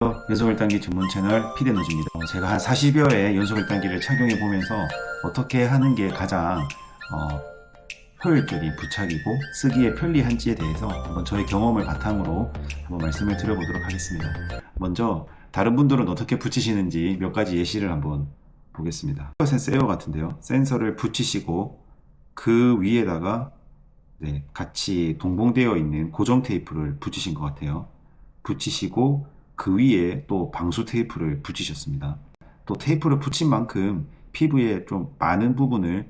연속 1단계 전문 채널 피드노즈입니다. 제가 한 40여 회 연속 1단계를 착용해 보면서 어떻게 하는 게 가장 효율적인 부착이고 쓰기에 편리한지에 대해서 한번 저의 경험을 바탕으로 한번 말씀을 드려보도록 하겠습니다. 먼저 다른 분들은 어떻게 붙이시는지 몇 가지 예시를 한번 보겠습니다. 센서 에어 같은데요. 센서를 붙이시고 그 위에다가 같이 동봉되어 있는 고정 테이프를 붙이신 것 같아요. 붙이시고 그 위에 또 방수 테이프를 붙이셨습니다. 또 테이프를 붙인 만큼 피부에 좀 많은 부분을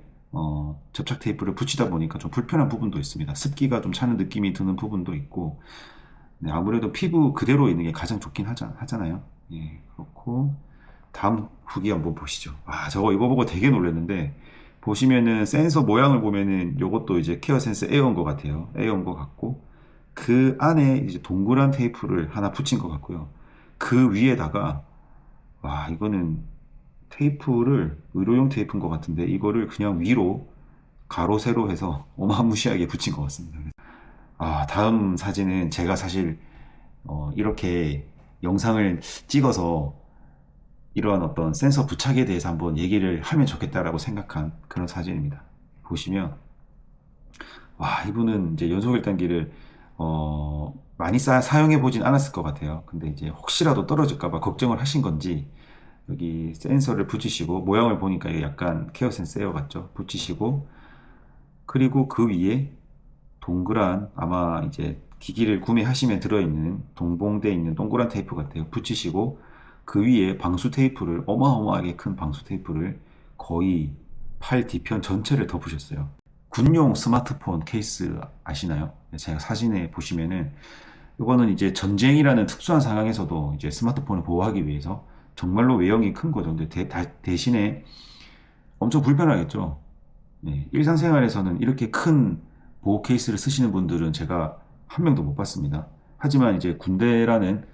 접착 테이프를 붙이다 보니까 좀 불편한 부분도 있습니다. 습기가 좀 차는 느낌이 드는 부분도 있고, 아무래도 피부 그대로 있는 게 가장 좋긴 하잖아요. 예, 그렇고 다음 후기 한번 보시죠. 이거 보고 되게 놀랐는데, 보시면은 센서 모양을 보면은 이것도 이제 케어 센서 에어인 것 같아요. 에어인 것 같고, 그 안에 이제 동그란 테이프를 하나 붙인 것 같고요. 그 위에다가 이거는 테이프를 의료용 테이프인 것 같은데 이거를 그냥 위로 가로 세로 해서 어마무시하게 붙인 것 같습니다. 다음 사진은 제가 사실 이렇게 영상을 찍어서 이러한 어떤 센서 부착에 대해서 한번 얘기를 하면 좋겠다라고 생각한 그런 사진입니다. 보시면 이분은 이제 연속 1단계를 많이 사용해 보진 않았을 것 같아요. 근데 이제 혹시라도 떨어질까봐 걱정을 하신 건지 여기 센서를 붙이시고, 모양을 보니까 이게 약간 케어 센서 에어 같죠? 붙이시고, 그리고 그 위에 동그란, 아마 이제 기기를 구매하시면 들어있는 동봉되어 있는 동그란 테이프 같아요. 붙이시고, 그 위에 방수 테이프를, 어마어마하게 큰 방수 테이프를 거의 팔 뒤편 전체를 덮으셨어요. 군용 스마트폰 케이스 아시나요? 제가 사진에 보시면은 이거는 이제 전쟁이라는 특수한 상황에서도 이제 스마트폰을 보호하기 위해서 정말로 외형이 큰 거죠. 근데 대신에 엄청 불편하겠죠. 일상생활에서는 이렇게 큰 보호 케이스를 쓰시는 분들은 제가 한 명도 못 봤습니다. 하지만 이제 군대라는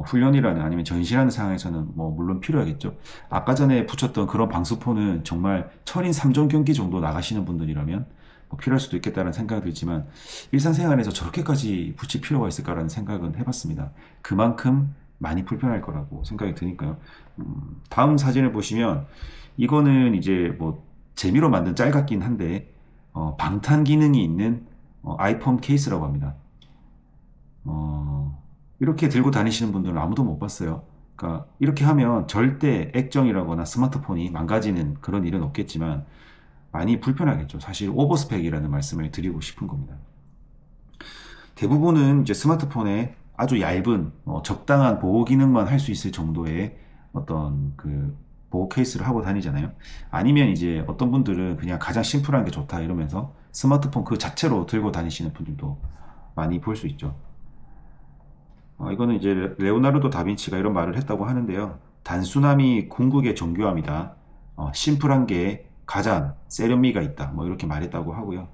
훈련이라는 아니면 전시라는 상황에서는 뭐 물론 필요하겠죠. 아까 전에 붙였던 그런 방수포는 정말 철인 3종 경기 정도 나가시는 분들이라면 필요할 수도 있겠다는 생각이 들지만 일상생활에서 저렇게까지 붙일 필요가 있을까라는 생각은 해봤습니다. 그만큼 많이 불편할 거라고 생각이 드니까요. 다음 사진을 보시면 이거는 이제 뭐 재미로 만든 짤 같긴 한데 방탄 기능이 있는 아이폰 케이스라고 합니다. 이렇게 들고 다니시는 분들은 아무도 못 봤어요. 그러니까 이렇게 하면 절대 액정이라거나 스마트폰이 망가지는 그런 일은 없겠지만 많이 불편하겠죠. 사실 오버스펙이라는 말씀을 드리고 싶은 겁니다. 대부분은 이제 스마트폰에 아주 얇은 적당한 보호 기능만 할 수 있을 정도의 어떤 그 보호 케이스를 하고 다니잖아요. 아니면 이제 어떤 분들은 그냥 가장 심플한 게 좋다 이러면서 스마트폰 그 자체로 들고 다니시는 분들도 많이 볼 수 있죠. 이거는 이제 레오나르도 다빈치가 이런 말을 했다고 하는데요. 단순함이 궁극의 정교함이다. 심플한 게 가장 세련미가 있다. 뭐 이렇게 말했다고 하고요.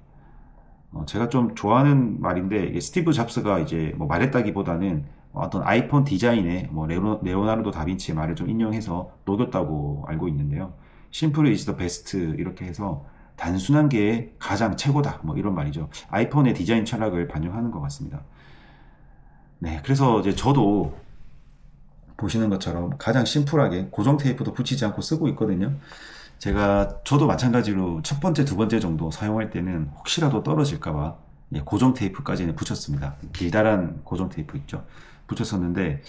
제가 좀 좋아하는 말인데 스티브 잡스가 이제 뭐 말했다기보다는 어떤 아이폰 디자인에 뭐 레오나르도 다빈치의 말을 좀 인용해서 녹였다고 알고 있는데요. Simple is the best 이렇게 해서 단순한 게 가장 최고다. 뭐 이런 말이죠. 아이폰의 디자인 철학을 반영하는 것 같습니다. 그래서 이제 저도 보시는 것처럼 가장 심플하게 고정 테이프도 붙이지 않고 쓰고 있거든요. 저도 마찬가지로 첫 번째, 두 번째 정도 사용할 때는 혹시라도 떨어질까봐 고정 테이프까지는 붙였습니다. 길다란 고정 테이프 있죠. 붙였었는데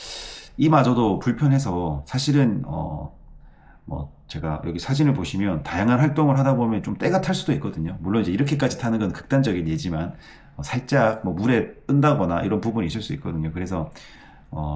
이마저도 불편해서 사실은 제가 여기 사진을 보시면 다양한 활동을 하다 보면 좀 때가 탈 수도 있거든요. 물론 이제 이렇게까지 타는 건 극단적인 예지만 살짝 물에 뜬다거나 이런 부분이 있을 수 있거든요. 그래서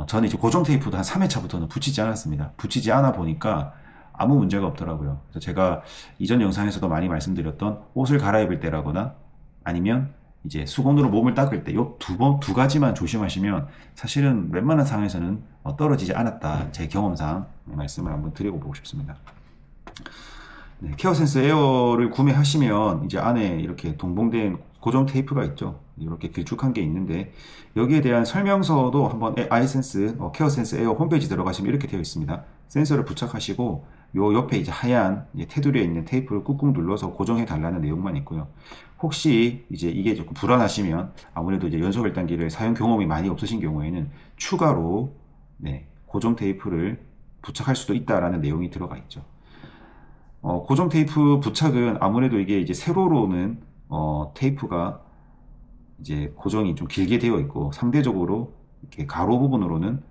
저는 이제 고정 테이프도 한 3회차부터는 붙이지 않았습니다. 붙이지 않아 보니까 아무 문제가 없더라고요. 그래서 제가 이전 영상에서도 많이 말씀드렸던 옷을 갈아입을 때라거나 아니면 이제 수건으로 몸을 닦을 때 요 두 가지만 조심하시면 사실은 웬만한 상황에서는 떨어지지 않았다. 제 경험상 말씀을 한번 드리고 보고 싶습니다. 케어 센서 에어를 구매하시면 이제 안에 이렇게 동봉된 고정 테이프가 있죠. 이렇게 길쭉한 게 있는데 여기에 대한 설명서도 한번 아이센스 케어 센서 에어 홈페이지 들어가시면 이렇게 되어 있습니다. 센서를 부착하시고 요 옆에 이제 하얀 테두리에 있는 테이프를 꾹꾹 눌러서 고정해 달라는 내용만 있고요. 혹시 이제 이게 조금 불안하시면 아무래도 이제 연속 1단계를 사용 경험이 많이 없으신 경우에는 추가로 고정 테이프를 부착할 수도 있다라는 내용이 들어가 있죠. 고정 테이프 부착은 아무래도 이게 이제 세로로는 테이프가 이제 고정이 좀 길게 되어 있고 상대적으로 이렇게 가로 부분으로는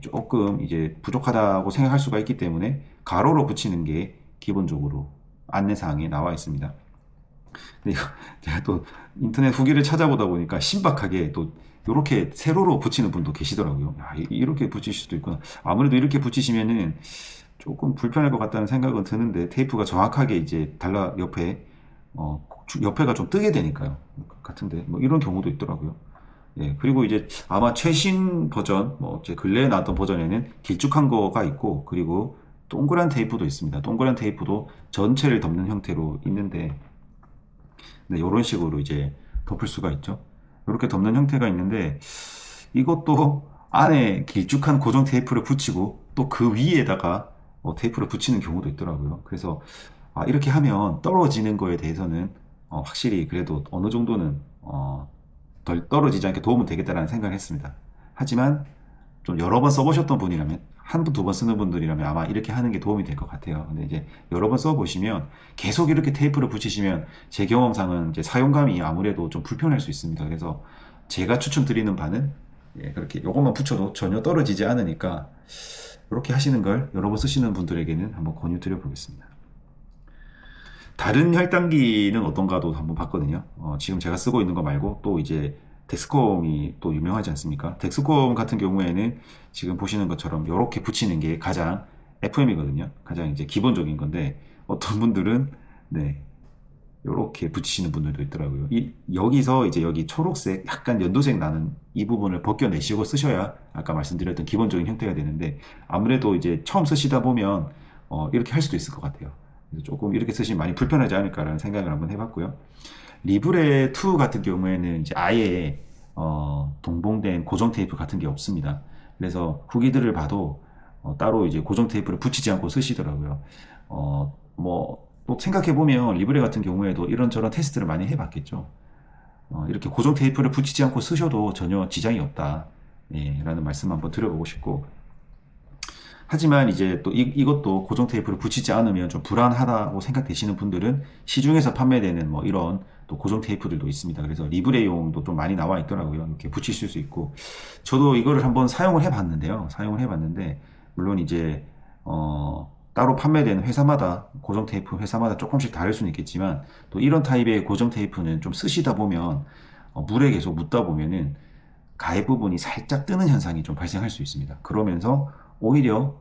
조금 이제 부족하다고 생각할 수가 있기 때문에 가로로 붙이는 게 기본적으로 안내사항에 나와 있습니다. 근데 제가 또 인터넷 후기를 찾아보다 보니까 신박하게 또 이렇게 세로로 붙이는 분도 계시더라고요. 야, 이렇게 붙이실 수도 있구나. 아무래도 이렇게 붙이시면은 조금 불편할 것 같다는 생각은 드는데 테이프가 정확하게 이제 달라 옆에 옆에가 좀 뜨게 되니까요. 같은데 뭐 이런 경우도 있더라고요. 예, 그리고 이제 아마 최신 버전, 뭐 제 근래에 나왔던 버전에는 길쭉한 거가 있고 그리고 동그란 테이프도 있습니다. 동그란 테이프도 전체를 덮는 형태로 있는데 네, 이런 식으로 이제 덮을 수가 있죠. 이렇게 덮는 형태가 있는데 이것도 안에 길쭉한 고정 테이프를 붙이고 또 그 위에다가 테이프를 붙이는 경우도 있더라고요. 그래서 이렇게 하면 떨어지는 거에 대해서는 확실히 그래도 어느 정도는 덜 떨어지지 않게 도움은 되겠다라는 생각을 했습니다. 하지만 좀 여러 번 써보셨던 분이라면 한 번, 두 번 쓰는 분들이라면 아마 이렇게 하는 게 도움이 될 것 같아요. 근데 이제 여러 번 써보시면 계속 이렇게 테이프를 붙이시면 제 경험상은 이제 사용감이 아무래도 좀 불편할 수 있습니다. 그래서 제가 추천드리는 바는 그렇게 이것만 붙여도 전혀 떨어지지 않으니까 이렇게 하시는 걸 여러 번 쓰시는 분들에게는 한번 권유 드려보겠습니다. 다른 혈당기는 어떤가도 한번 봤거든요. 지금 제가 쓰고 있는 거 말고 또 이제 덱스콤이 또 유명하지 않습니까? 덱스콤 같은 경우에는 지금 보시는 것처럼 이렇게 붙이는 게 가장 FM이거든요. 가장 이제 기본적인 건데 어떤 분들은 네 이렇게 붙이시는 분들도 있더라고요. 여기서 이제 여기 초록색 약간 연두색 나는 이 부분을 벗겨내시고 쓰셔야 아까 말씀드렸던 기본적인 형태가 되는데 아무래도 이제 처음 쓰시다 보면 이렇게 할 수도 있을 것 같아요. 그래서 조금 이렇게 쓰시면 많이 불편하지 않을까라는 생각을 한번 해봤고요. 리브레 2 같은 경우에는 이제 아예 동봉된 고정 테이프 같은 게 없습니다. 그래서 후기들을 봐도 따로 이제 고정 테이프를 붙이지 않고 쓰시더라고요. 뭐 또 생각해보면 리브레 같은 경우에도 이런저런 테스트를 많이 해봤겠죠. 이렇게 고정 테이프를 붙이지 않고 쓰셔도 전혀 지장이 없다. 라는 말씀 한번 드려보고 싶고 하지만 이제 또 이것도 고정 테이프를 붙이지 않으면 좀 불안하다고 생각되시는 분들은 시중에서 판매되는 뭐 이런 또 고정 테이프들도 있습니다. 그래서 리브레용도 좀 많이 나와 있더라고요. 이렇게 붙이실 수 있고 저도 이거를 한번 사용을 해봤는데요. 사용을 해봤는데 물론 이제 따로 판매되는 회사마다 고정 테이프 회사마다 조금씩 다를 수는 있겠지만 또 이런 타입의 고정 테이프는 좀 쓰시다 보면 물에 계속 묻다 보면은 가해 부분이 살짝 뜨는 현상이 좀 발생할 수 있습니다. 그러면서 오히려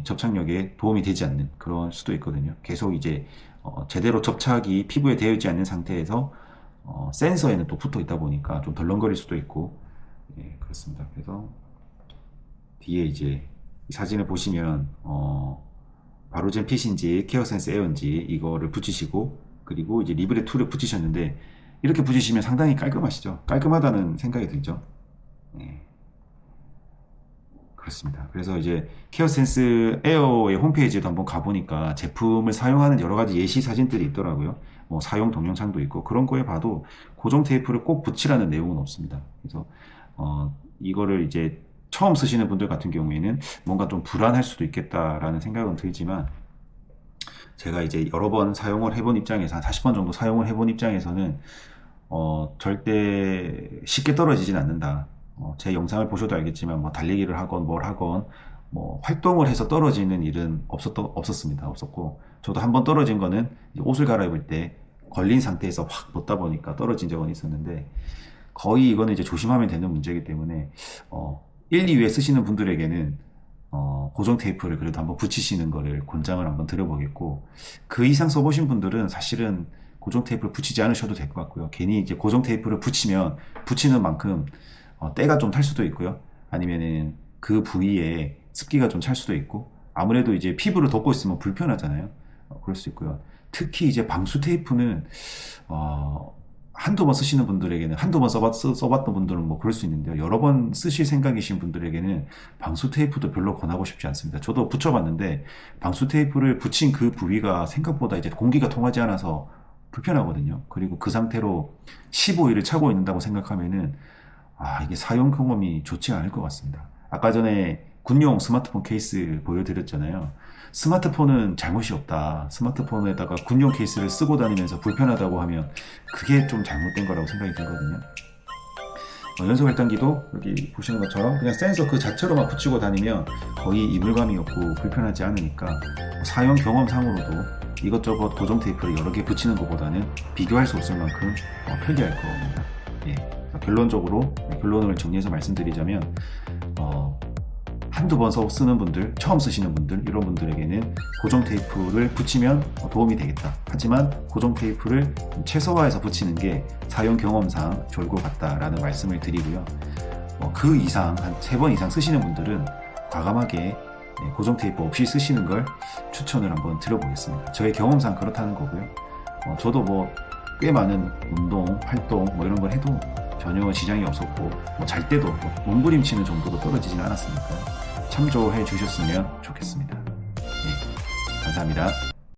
접착력에 도움이 되지 않는 그런 수도 있거든요. 계속 이제 제대로 접착이 피부에 되어 있지 않는 상태에서 센서에는 또 붙어 있다 보니까 좀 덜렁거릴 수도 있고 그렇습니다. 그래서 뒤에 이제 이 사진을 보시면 바로젠 핏인지 케어센스 에어인지 이거를 붙이시고 그리고 이제 리브레 2를 붙이셨는데 이렇게 붙이시면 상당히 깔끔하시죠. 깔끔하다는 생각이 들죠. 그렇습니다. 그래서 이제 케어센스 에어의 홈페이지에도 한번 가보니까 제품을 사용하는 여러 가지 예시 사진들이 있더라고요. 뭐 사용 동영상도 있고 그런 거에 봐도 고정 테이프를 꼭 붙이라는 내용은 없습니다. 그래서 이거를 이제 처음 쓰시는 분들 같은 경우에는 뭔가 좀 불안할 수도 있겠다라는 생각은 들지만 제가 이제 여러 번 사용을 해본 입장에서 한 40번 정도 사용을 해본 입장에서는 절대 쉽게 떨어지진 않는다. 제 영상을 보셔도 알겠지만 뭐 달리기를 하건 뭘 하건 뭐 활동을 해서 떨어지는 일은 없었고 저도 한번 떨어진 거는 옷을 갈아입을 때 걸린 상태에서 확 벗다 보니까 떨어진 적은 있었는데 거의 이거는 이제 조심하면 되는 문제이기 때문에 1, 2회 쓰시는 분들에게는 고정 테이프를 그래도 한번 붙이시는 거를 권장을 한번 드려보겠고 그 이상 써보신 분들은 사실은 고정 테이프를 붙이지 않으셔도 될 것 같고요. 괜히 이제 고정 테이프를 붙이면 붙이는 만큼 때가 좀 탈 수도 있고요. 아니면은 그 부위에 습기가 좀 찰 수도 있고 아무래도 이제 피부를 덮고 있으면 불편하잖아요. 그럴 수 있고요. 특히 이제 방수 테이프는 한두 번 쓰시는 분들에게는 한두 번 써봤던 분들은 뭐 그럴 수 있는데요. 여러 번 쓰실 생각이신 분들에게는 방수 테이프도 별로 권하고 싶지 않습니다. 저도 붙여봤는데 방수 테이프를 붙인 그 부위가 생각보다 이제 공기가 통하지 않아서 불편하거든요. 그리고 그 상태로 15일을 차고 있는다고 생각하면은 이게 사용 경험이 좋지 않을 것 같습니다. 아까 전에 군용 스마트폰 케이스 보여드렸잖아요. 스마트폰은 잘못이 없다. 스마트폰에다가 군용 케이스를 쓰고 다니면서 불편하다고 하면 그게 좀 잘못된 거라고 생각이 들거든요. 연소 활단기도 여기 보시는 것처럼 그냥 센서 그 자체로만 붙이고 다니면 거의 이물감이 없고 불편하지 않으니까 사용 경험상으로도 이것저것 고정 테이프를 여러 개 붙이는 것보다는 비교할 수 없을 만큼 편리할 겁니다. 예. 결론적으로 결론을 정리해서 말씀드리자면 한두 번 쓰는 분들, 처음 쓰시는 분들, 이런 분들에게는 고정 테이프를 붙이면 도움이 되겠다. 하지만 고정 테이프를 최소화해서 붙이는 게 사용 경험상 좋을 것 같다라는 말씀을 드리고요. 그 이상, 한 3번 이상 쓰시는 분들은 과감하게 고정 테이프 없이 쓰시는 걸 추천을 한번 드려보겠습니다. 저의 경험상 그렇다는 거고요. 저도 꽤 많은 운동, 활동 이런 걸 해도 전혀 지장이 없었고 잘 때도 몸부림치는 정도로 떨어지진 않았으니까 참조해 주셨으면 좋겠습니다. 예, 감사합니다.